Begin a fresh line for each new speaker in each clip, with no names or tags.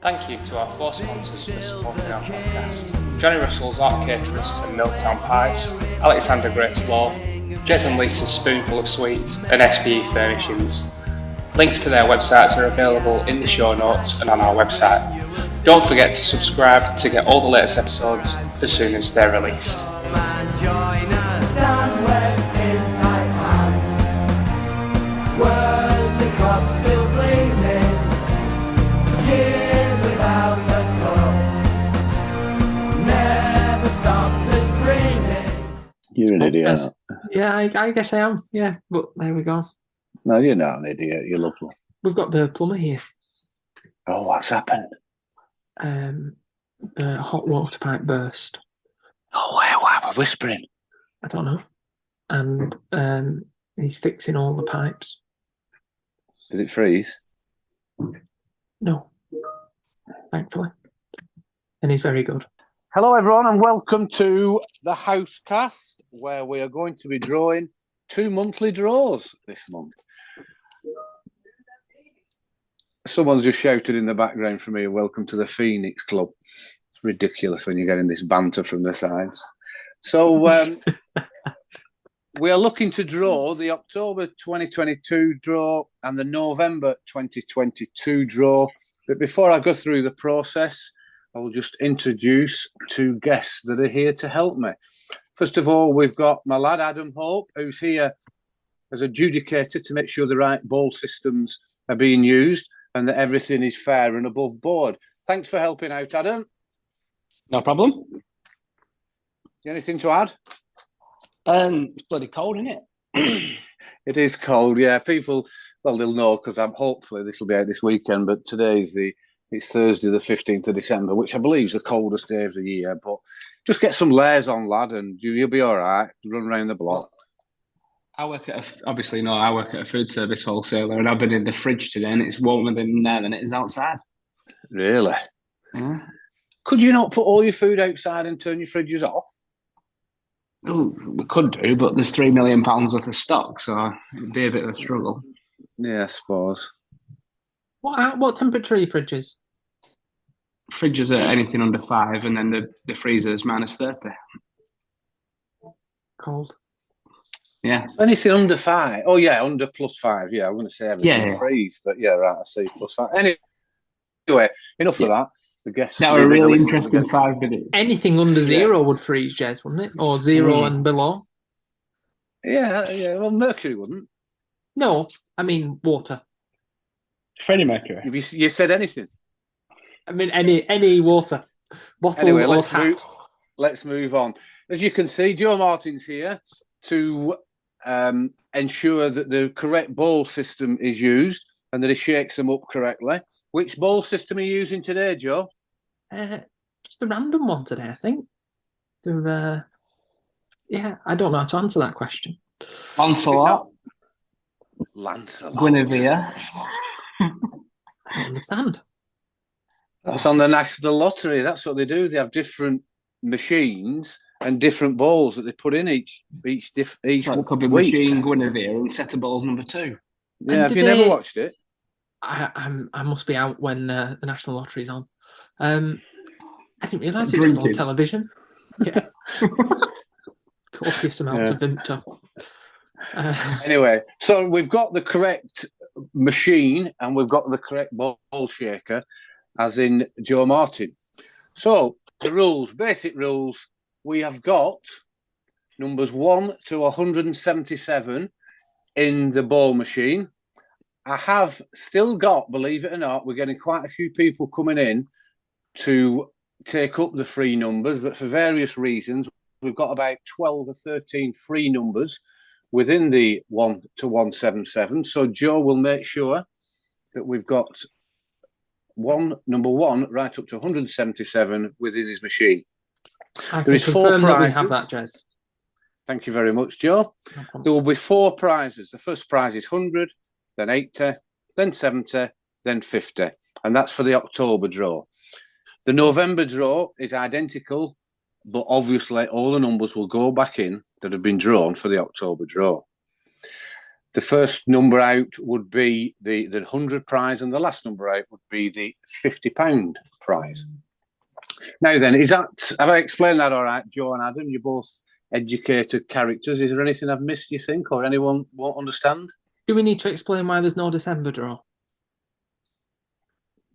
Thank you to our four sponsors for supporting our podcast: Johnny Russell's Art Caterers and Milltown Pies, Alexander Grace Law, Jez and Lisa's Spoonful of Sweets, and SPE Furnishings. Links to their websites are available in the show notes and on our website. Don't forget to subscribe to get all the latest episodes as soon as they're released.
You're an idiot.
Yeah, I guess I am. Yeah, but there we go.
No, you're not an idiot. You're lovely.
We've got the plumber here.
Oh, what's happened?
The hot water pipe burst.
Oh, why am I whispering?
I don't know. And he's fixing all the pipes.
Did it freeze?
No, thankfully. And he's very good.
Hello, everyone, and welcome to the Housecast, where we are going to be drawing 2 monthly draws this month. Someone's just shouted in the background for me, welcome to the Phoenix Club. It's ridiculous when you're getting this banter from the sides. So we are looking to draw the October 2022 draw and the November 2022 draw. But before I go through the process, I will just introduce two guests that are here to help me. First of all, we've got my lad Adam Hope, who's here as adjudicator to make sure the right ball systems are being used and that everything is fair and above board. Thanks for helping out, Adam.
No problem.
Anything to add?
It's bloody cold, isn't it?
It is cold, yeah. People, well, they'll know because hopefully this will be out this weekend, but it's Thursday, the 15th of December, which I believe is the coldest day of the year. But just get some layers on, lad, and you'll be all right. Run around the block.
I work at a food service wholesaler, and I've been in the fridge today, and it's warmer in there than it is outside.
Really?
Yeah.
Could you not put all your food outside and turn your fridges off?
Oh, we could do, but there's £3 million worth of stock, so it'd be a bit of a struggle.
Yeah, I suppose.
What temperature are your fridges?
Fridges are anything under 5, and then the freezer's minus 30.
Cold.
Yeah.
Anything under 5? Oh, yeah, under +5. Yeah, I'm going to say everything freeze, but yeah, right, I see +5. Anyway, enough of that. The guests.
That was a really interesting 5 minutes.
Anything under 0 would freeze, Jez, wouldn't it? Or 0 and below?
Yeah, well, mercury wouldn't.
No, I mean water.
Freddie Mercury.
You said anything?
I mean any water. Bottle
anyway,
or tap.
Let's move on. As you can see, Joe Martin's here to ensure that the correct ball system is used and that he shakes them up correctly. Which ball system are you using today, Joe?
Just a random one today, I think. I don't know how to answer that question.
Lancelot. Guinevere.
I understand.
That's on the National Lottery. That's what they do. They have different machines and different balls that they put in each
so it could be
week.
Machine Guinevere and set of balls number 2.
Yeah, have you never watched it?
I must be out when the National Lottery's on. I didn't realise it was on television. Yeah. Copious amounts of Vimto.
Anyway, so we've got the correct machine and we've got the correct ball shaker, as in Joe Martin. So the rules, basic rules, we have got numbers 1 to 177 in the ball machine. I have still got, believe it or not, we're getting quite a few people coming in to take up the free numbers, but for various reasons, we've got about 12 or 13 free numbers within the 1 to 177. So Joe will make sure that we've got number 1 right up to 177 within his machine.
There is 4 prizes. That we have that, Jez.
Thank you very much, Joe. No, there will be 4 prizes. The first prize is 100, then 80, then 70, then 50. And that's for the October draw. The November draw is identical, but obviously all the numbers will go back in that have been drawn for the October draw. The first number out would be the £100 prize, and the last number out would be the £50 prize. Now then, have I explained that all right, Joe and Adam? You're both educated characters. Is there anything I've missed, you think, or anyone won't understand?
Do we need to explain why there's no December draw?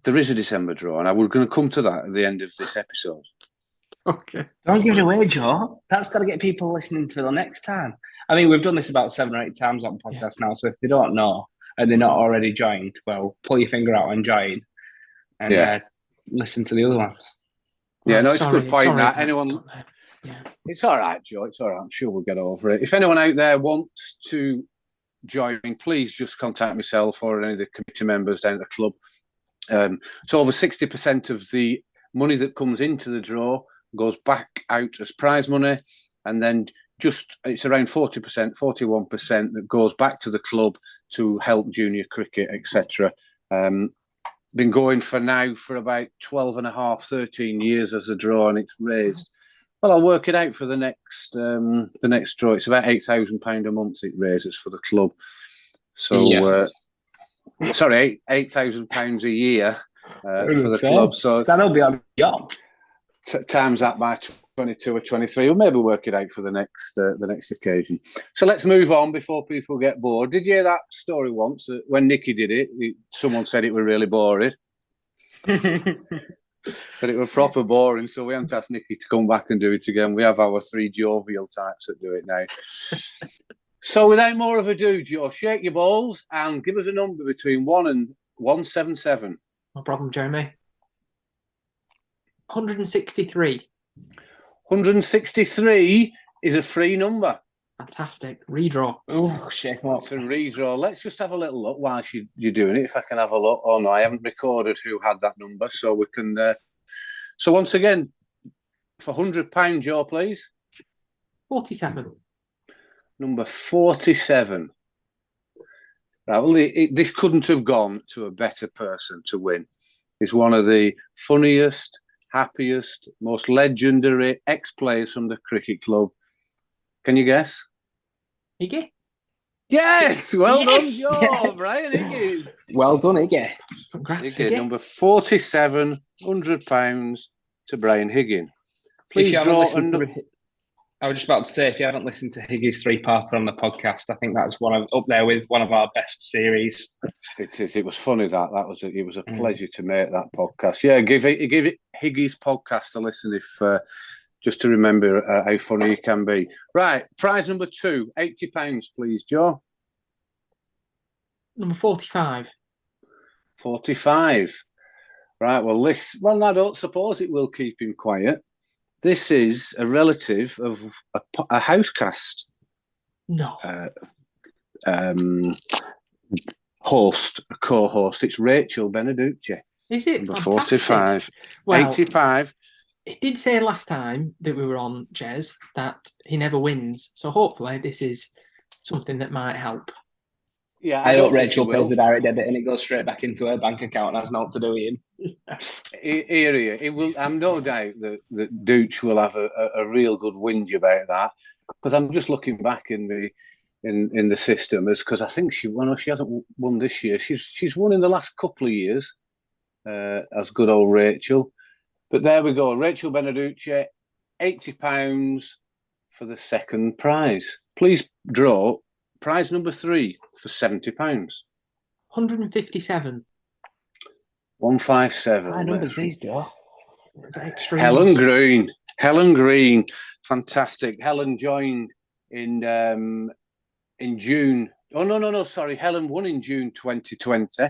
There is a December draw, and we're going to come to that at the end of this episode.
Okay.
Don't give it away, Joe. That's got to get people listening to the next time. I mean, we've done this about 7 or 8 times on podcast now, so if they don't know and they're not already joined, well, pull your finger out and join and listen to the other ones.
Yeah, no, it's a good point. That anyone, it's all right, Joe. It's all right. I'm sure we'll get over it. If anyone out there wants to join, please just contact myself or any of the committee members down at the club. So over 60% of the money that comes into the draw goes back out as prize money, and then it's around 40%, 41% that goes back to the club to help junior cricket, etc. Been going for about 12 and a half, 13 years as a draw, and it's raised. Well, I'll work it out for the next draw. It's about £8,000 a month it raises for the club. So, sorry, £8,000 a year for the club. So
that'll be on job.
Times that by 22 or 23. We'll maybe work it out for the next occasion. So let's move on before people get bored. Did you hear that story once? When Nicky did it, someone said it was really boring. But it was proper boring, so we haven't asked Nicky to come back and do it again. We have our 3 jovial types that do it now. So without more of ado, Joe, shake your balls and give us a number between 1 and 177.
No problem, Jeremy. 163.
163 is a free number.
Fantastic. Redraw.
Oh, shake them up.
It's a redraw. Let's just have a little look whilst you're doing it, if I can have a look. Oh, no, I haven't recorded who had that number, so we can... So once again, for £100, Joe, please.
47.
Number 47. Right, well, this couldn't have gone to a better person to win. He's one of the funniest, happiest, most legendary ex-players from the cricket club. Can you guess?
Iggy?
Yes! Well done,
Yes!
Joe,
Yes!
Brian Iggy.
Well done, Iggy.
Congrats,
Iggy,
Iggy.
number 47, £100 to Brian Higgin. Please draw
I was just about to say, if you haven't listened to Higgy's 3-parter on the podcast, I think that's up there with one of our best series.
It is. It was funny it was a pleasure to make that podcast. Yeah, give it Higgy's podcast a listen if just to remember how funny he can be. Right, prize number 2, £80, please, Joe.
Number 45.
45. Right, well, I don't suppose it will keep him quiet. This is a relative of a housecast.
No.
Host, a co-host. It's Rachel Beneducci.
Is it?
Number
Fantastic.
45.
Well,
85.
It did say last time that we were on, Jez, that he never wins. So hopefully this is something that might help.
Yeah,
I hope Rachel pays the direct debit and it goes straight back into her bank account and has not to do with him.
It will. I'm no doubt that Dooch will have a real good whinge about that, because I'm just looking back in the system because I think she hasn't won this year. She's won in the last couple of years as good old Rachel. But there we go, Rachel Beneducci, £80 for the second prize. Please draw prize number 3 for £70.
157.
157.
High numbers these, Joe.
Helen Green. Fantastic. Helen joined in June. Oh, no, sorry. Helen won in June 2020.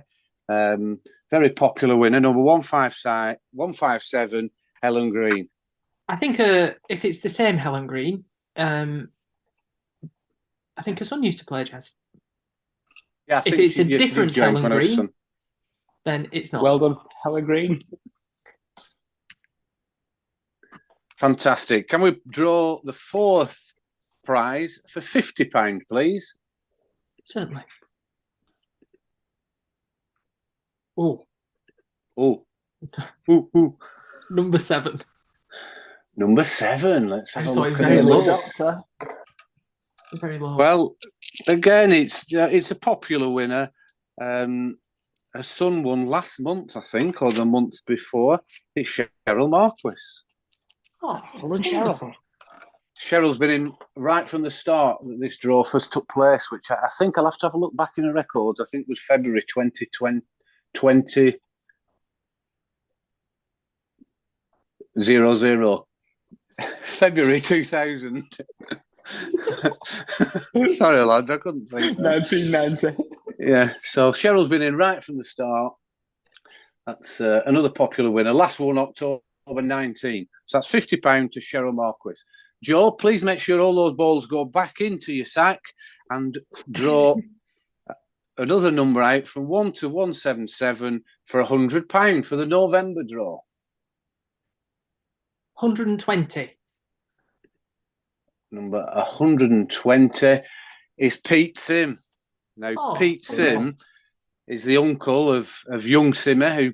Very popular winner. Number 157, Helen Green.
I think if it's the same Helen Green, I think her son used to play jazz.
Yeah,
if it's a different Helen Green, then it's not.
Well done, Helen Green.
Fantastic. Can we draw the 4th prize for £50, please?
Certainly. Oh. Number 7.
Number 7. Let's have a look.
Very low. Very low.
Well, Again, it's a popular winner. Her son won last month, I think, or the month before. It's Cheryl Marquis.
Oh, well done, Cheryl.
Cheryl's been in right from the start that this draw first took place, which I think I'll have to have a look back in the records. I think it was February 2020. 00. February 2000. Sorry, lads, I couldn't think.
1990.
Yeah, so Cheryl's been in right from the start. That's another popular winner. Last one, October 19. So that's £50 to Cheryl Marquis. Joe, please make sure all those balls go back into your sack and draw another number out from 1 to 177 for £100 for the November draw.
120.
Number 120 is Pete Sim. Now, Pete Sim is the uncle of young Simmer, who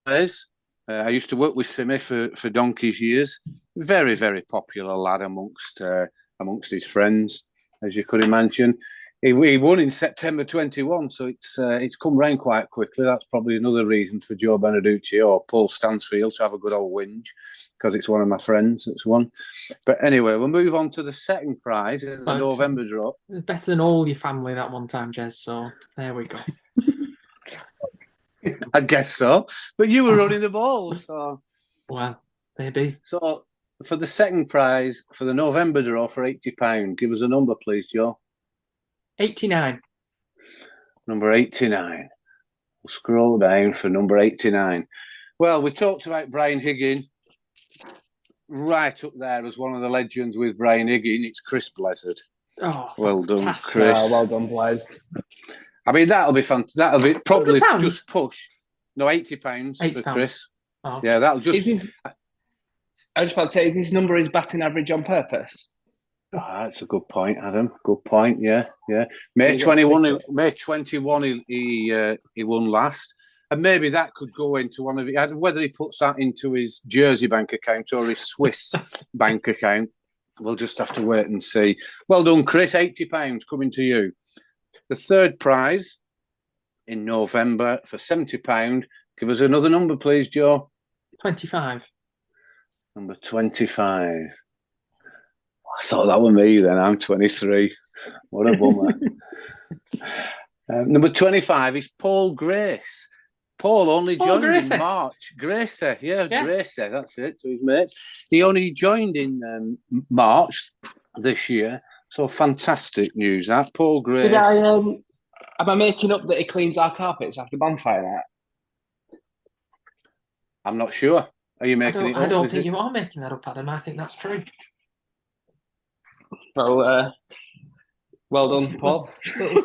plays. I used to work with Simmer for donkey's years. Very, very popular lad amongst his friends, as you could imagine. He won in September 21, so it's come round quite quickly. That's probably another reason for Joe Beneducci or Paul Stansfield to have a good old whinge, because it's one of my friends that's won. But anyway, we'll move on to the second prize in the November draw.
It's better than all your family that one time, Jez, so there we go.
I guess so. But you were running the ball, so...
Well, maybe.
So, for the second prize, for the November draw for £80, give us a number, please, Joe.
89.
Number 89. We'll scroll down for number 89. Well, we talked about Brian Higgin. Right up there as one of the legends with Brian Higgin, it's Chris Blizzard.
Oh,
well
fantastic.
Done, Chris.
Oh, well done, Blaze.
I mean, that'll be fun. That'll be probably
£100?
just push. No, £80 for Chris.
Oh.
Yeah, that'll just...
I was about to say, is this number his batting average on purpose?
Oh, that's a good point, Adam. Good point. Yeah. May 21. He won last, and maybe that could go into one of whether he puts that into his Jersey bank account or his Swiss bank account. We'll just have to wait and see. Well done, Chris. £80 coming to you. The third prize in November for £70. Give us another number, please, Joe.
25.
Number 25. I thought that was me then. I'm 23. What a bummer. Number 25 is Paul Grace. Paul only joined in March. Gracie, yeah, Gracie, that's it, to his mate. He only joined in March this year. So fantastic news, that. Paul Grace.
Am I making up that he cleans our carpets after bonfire night?
I'm not sure. Are you making it up?
I don't think you are making that up, Adam. I think that's true.
Well, well done, Paul.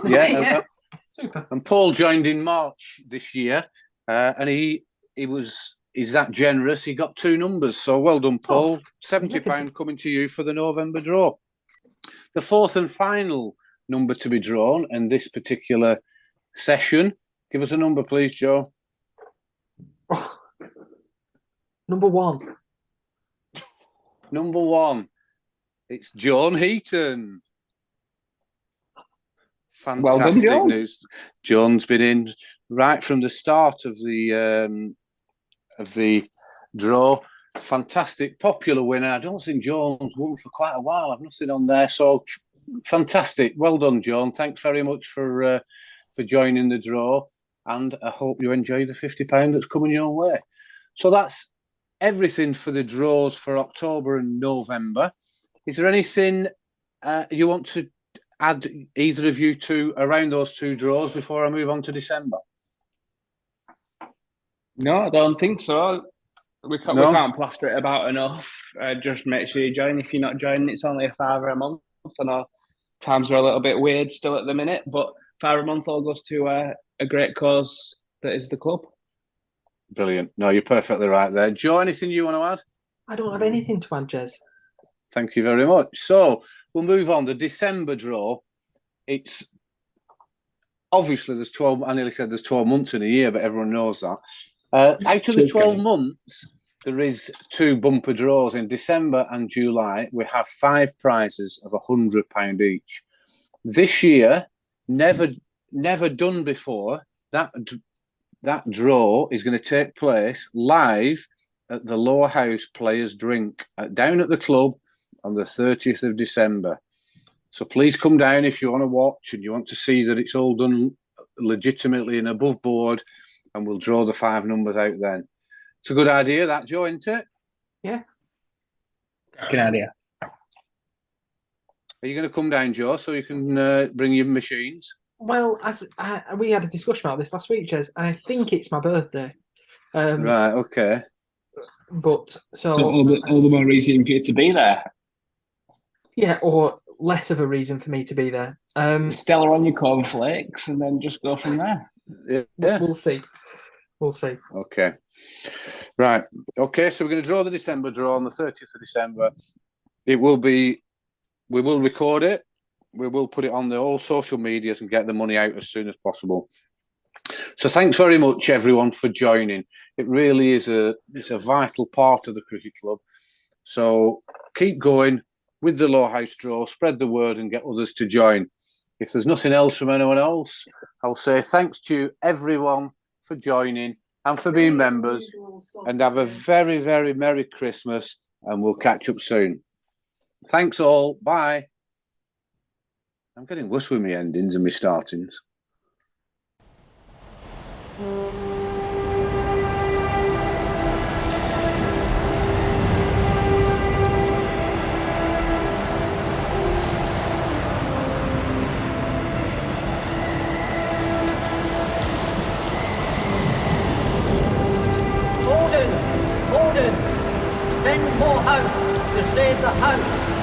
Yeah,
super.
And Paul joined in March this year, and he's that generous. He got two numbers, so well done, Paul. £70 coming to you for the November draw. The fourth and final number to be drawn in this particular session. Give us a number, please, Joe.
Number 1.
Number 1. It's John Heaton. Fantastic
well done, John.
News. John's been in right from the start of the draw. Fantastic, popular winner. I don't think John's won for quite a while. I've nothing on there. So fantastic. Well done, John. Thanks very much for joining the draw. And I hope you enjoy the £50 that's coming your way. So that's everything for the draws for October and November. Is there anything you want to add, either of you two, around those two draws before I move on to December?
No, I don't think so. We can't plaster it about enough. Just make sure you join. If you're not joining, it's only a £5 a month. I know times are a little bit weird still at the minute, but £5 a month all goes to a great cause that is the club.
Brilliant. No, you're perfectly right there. Joe, anything you want to add?
I don't have anything to add, Jez.
Thank you very much. So we'll move on. The December draw, it's obviously there's 12, I nearly said there's 12 months in a year, but everyone knows that. Out of the 12 months, there is 2 bumper draws in December and July. We have 5 prizes of £100 each. this year, never done before. That draw is going to take place live at the Lowerhouse Players Drink down at the club on the 30th of December. So please come down if you want to watch and you want to see that it's all done legitimately and above board, and we'll draw the 5 numbers out then. It's a good idea, that, Joe, isn't it?
Yeah.
Good idea.
Are you going to come down, Joe, so you can bring your machines?
Well, we had a discussion about this last week, Jez, and I think it's my birthday.
Right, okay.
But so
all the more reason for you to be there.
Yeah, or less of a reason for me to be there.
Stella on your cornflakes, and then just go from there.
Yeah.
We'll see. We'll see.
Okay. Right. Okay, so we're going to draw the December draw on the 30th of December. We will record it. We will put it on all social medias and get the money out as soon as possible. So thanks very much, everyone, for joining. It really is it's a vital part of the cricket club. So keep going with the Lowerhouse Draw, spread the word and get others to join. If there's nothing else from anyone else, I'll say thanks to everyone for joining and for being members, and have a very, very Merry Christmas, and we'll catch up soon. Thanks all. Bye. I'm getting worse with my endings and my startings.
Gordon, send more house to save the house.